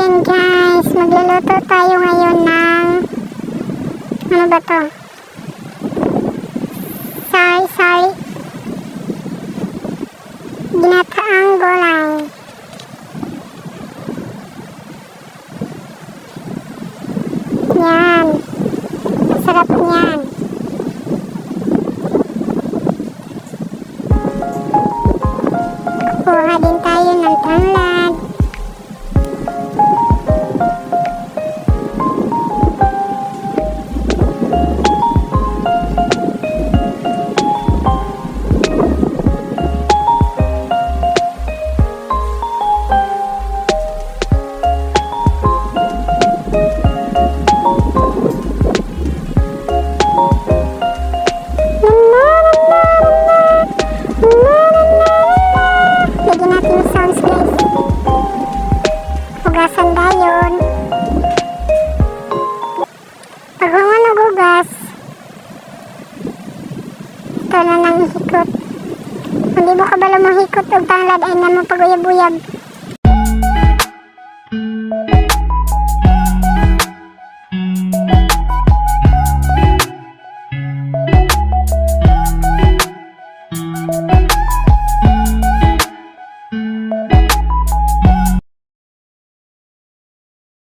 Ayan guys, magluluto tayo ngayon ng ano ba to? Sari-sari ginataang gulay. Yan, masarap yan. Kuha din tayo ng tanglad. Hugasan dayon. Pag nagugas, ito na nang hikot. Hindi mo kabalo mahikot og tanglad ay naman paguyab-uyab.